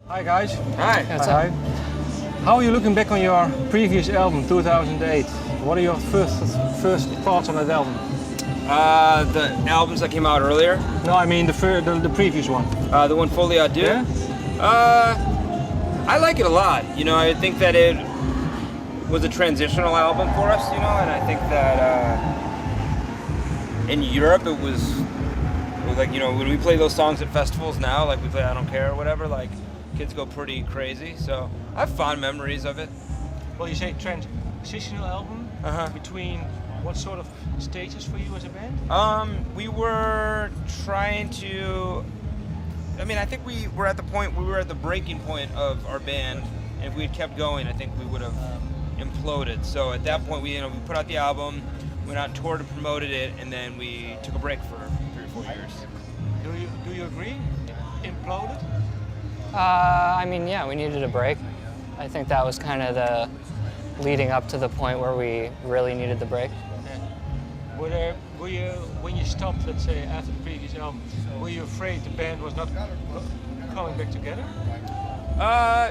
Hi guys. Hi. Hi. How are you looking back on your previous album, 2008? What are your first thoughts on that album? The albums that came out earlier. No, I mean the previous one. The one Folie A Deaux. Yeah? I like it a lot. You know, I think that it was a transitional album for us. You know, and I think that in Europe it was like, you know, when we play those songs at festivals now, like we play I Don't Care or whatever, like kids go pretty crazy. So I have fond memories of it. Well, you say transitional album between what sort of stages for you as a band? We were trying to. I mean, I think we were at the breaking point of our band, and if we had kept going, I think we would have imploded. So at that point, we put out the album, went out and toured and promoted it, and then we took a break for 3 or 4 years. Do you agree? Imploded? I mean, yeah, we needed a break. I think that was kind of the leading up to the point where we really needed the break. Yeah. Were you, when you stopped, let's say, after the previous album, were you afraid the band was not coming back together?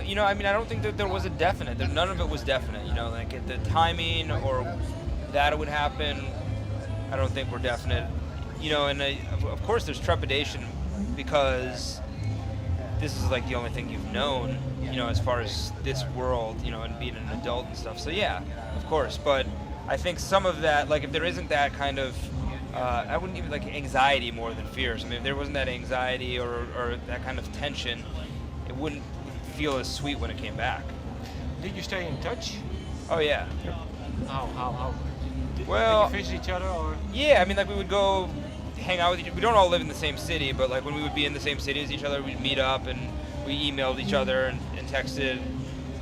You know, I mean, I don't think that there was a definite. None of it was definite. You know, like the timing or that it would happen, I don't think were definite. You know, and of course there's trepidation because this is like the only thing you've known, you know, as far as this world, you know, and being an adult and stuff. So yeah, of course. But I think some of that, like if there isn't that kind of, I wouldn't even like anxiety more than fears. I mean, if there wasn't that anxiety or that kind of tension, it wouldn't feel as sweet when it came back. Did you stay in touch? Oh yeah. How? Did you visit each other or? Yeah, I mean, like we would go hang out with each other. We don't all live in the same city, but like when we would be in the same city as each other, we'd meet up and we emailed each other and texted.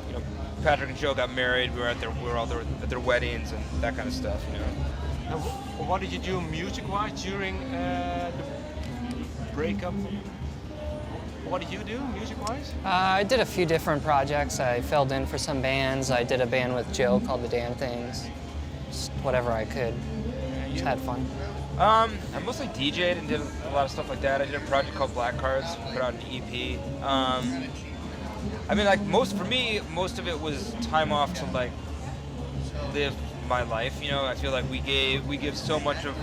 You know, Patrick and Joe got married. We were all there at their weddings and that kind of stuff. You know. Now, what did you do music-wise during the breakup? What did you do music-wise? I did a few different projects. I filled in for some bands. I did a band with Joe called The Damn Things. Just whatever I could. Just had fun. I mostly DJ'd and did a lot of stuff like that. I did a project called Black Cards, put out an EP. I mean, like most of it was time off to like live my life. You know, I feel like we give so much of,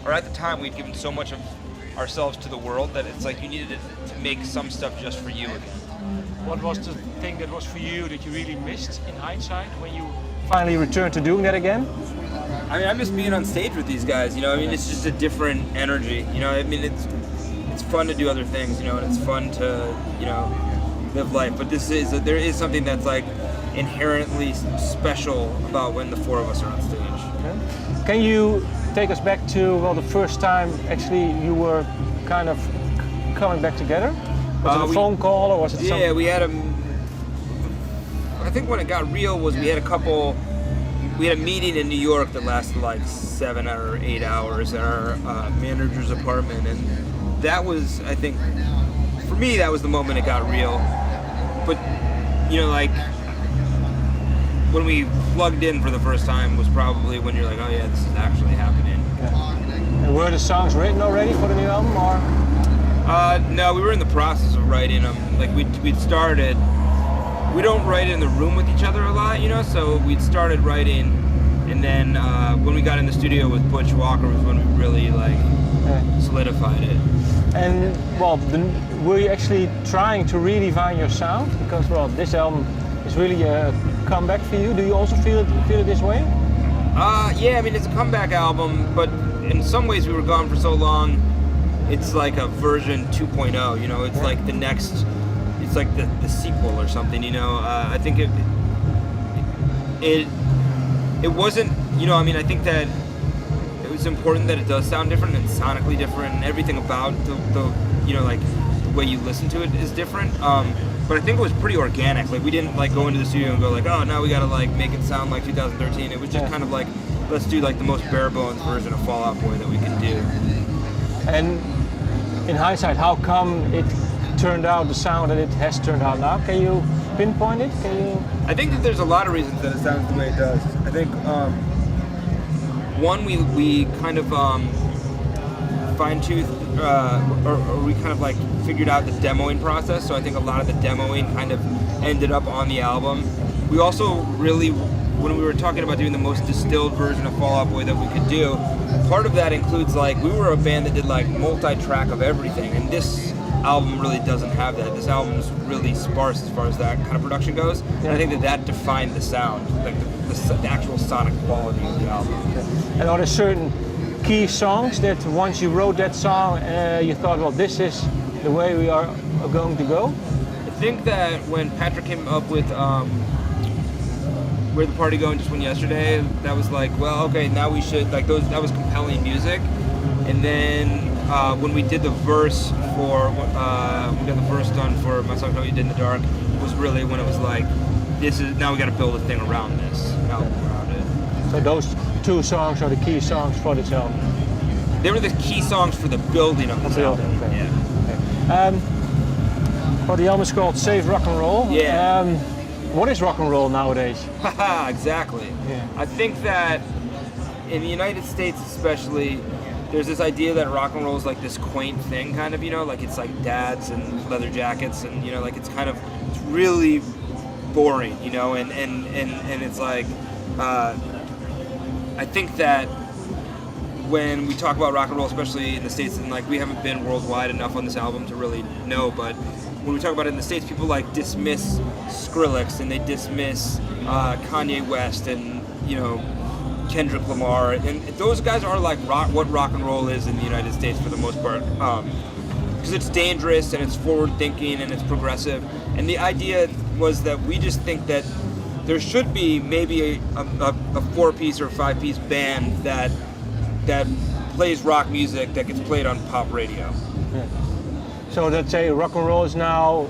or at the time we'd given so much of ourselves to the world that it's like you needed to make some stuff just for you again. What was the thing that was for you that you really missed in hindsight when you finally returned to doing that again? I mean, I miss being on stage with these guys, you know. I mean, it's just a different energy, you know. I mean, it's fun to do other things, you know, and it's fun to, you know, live life. But there is something that's like inherently special about when the four of us are on stage. Okay. Can you take us back to, well, the first time actually you were kind of coming back together? Was it a phone call or was it something? Yeah, we had I think when it got real was we had a meeting in New York that lasted like 7 or 8 hours at our manager's apartment, and that was, I think, for me, that was the moment it got real. But, you know, like, when we plugged in for the first time was probably when you're like, oh yeah, this is actually happening. Yeah. And were the songs written already for the new album, or? No, we were in the process of writing them. Like, we'd started. We don't write in the room with each other a lot, you know, so we'd started writing, and then when we got in the studio with Butch Walker was when we really, like, solidified it. And, well, were you actually trying to redefine your sound? Because, well, this album is really a comeback for you. Do you also feel it this way? Yeah, I mean, it's a comeback album, but in some ways we were gone for so long, it's like a version 2.0, you know, it's like the next... It's like the sequel or something, you know. I think it wasn't, you know. I mean, I think that it was important that it does sound different and sonically different, and everything about the you know, like the way you listen to it is different. But I think it was pretty organic. Like we didn't like go into the studio and go like, oh, now we gotta like make it sound like 2013. It was just kind of like, let's do like the most bare bones version of Fall Out Boy that we can do. And in hindsight, how come it turned out the sound that it has turned out now? Can you pinpoint it? I think that there's a lot of reasons that it sounds the way it does. I think one, we kind of fine-tooth, or we kind of like figured out the demoing process, so I think a lot of the demoing kind of ended up on the album. We also really, when we were talking about doing the most distilled version of Fall Out Boy that we could do, part of that includes like, we were a band that did like multi-track of everything, and this album really doesn't have that. This album is really sparse as far as that kind of production goes, and I think that defined the sound, like the actual sonic quality of the album. And are there certain key songs that once you wrote that song, you thought, well, this is the way we are going to go? I think that when Patrick came up with Where'd the Party Go and Just Went Yesterday, that was like, well, okay, now we should, like that was compelling music. And then when we did the verse for, we got the verse done for my song, Know You Did in the Dark, was really when it was like, now we got to build a thing around this, album around it. So those 2 songs are the key songs for this album? They were the key songs for the building of this album. Okay. Yeah. Okay. Well, the album is called Save Rock and Roll. Yeah. What is rock and roll nowadays? Haha, exactly. Yeah. I think that in the United States especially, there's this idea that rock and roll is like this quaint thing, kind of, you know, like it's like dads and leather jackets, and you know, like it's really boring, you know, and it's like, I think that when we talk about rock and roll, especially in the States, and like we haven't been worldwide enough on this album to really know, but when we talk about it in the States, people like dismiss Skrillex and they dismiss Kanye West and, you know, Kendrick Lamar, and those guys are like what rock and roll is in the United States for the most part, because it's dangerous and it's forward thinking and it's progressive. And the idea was that we just think that there should be maybe a 4-piece or 5-piece band that plays rock music that gets played on pop radio. Yeah. So let's say rock and roll is now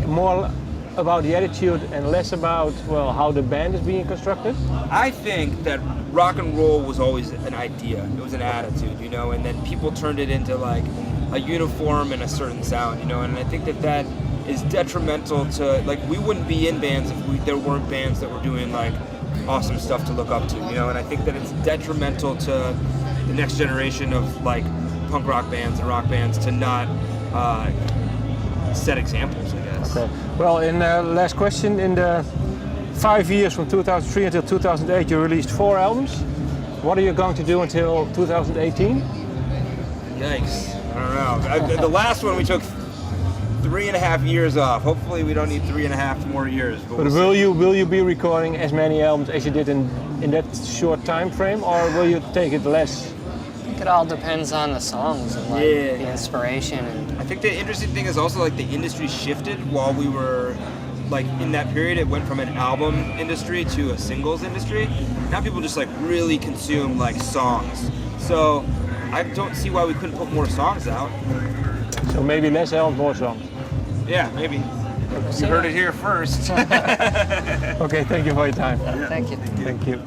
more about the attitude and less about, well, how the band is being constructed? I think that rock and roll was always an idea. It was an attitude, you know, and then people turned it into like a uniform and a certain sound, you know, and I think that is detrimental to, like, we wouldn't be in bands if there weren't bands that were doing like awesome stuff to look up to, you know, and I think that it's detrimental to the next generation of like punk rock bands and rock bands to not set examples, I guess. Okay. Well, in the last question, in the 5 years from 2003 until 2008, you released 4 albums. What are you going to do until 2018? Yikes! I don't know. The last one we took 3.5 years off. Hopefully, we don't need 3.5 more years. But will you be recording as many albums as you did in that short time frame, or will you take it less? I think it all depends on the songs and like the inspiration. And I think the interesting thing is also like the industry shifted while we were like in that period. It went from an album industry to a singles industry. Now people just like really consume like songs. So I don't see why we couldn't put more songs out. So maybe less albums, more songs. Yeah, maybe. You heard it here first. Okay, thank you for your time. Thank you. Thank you.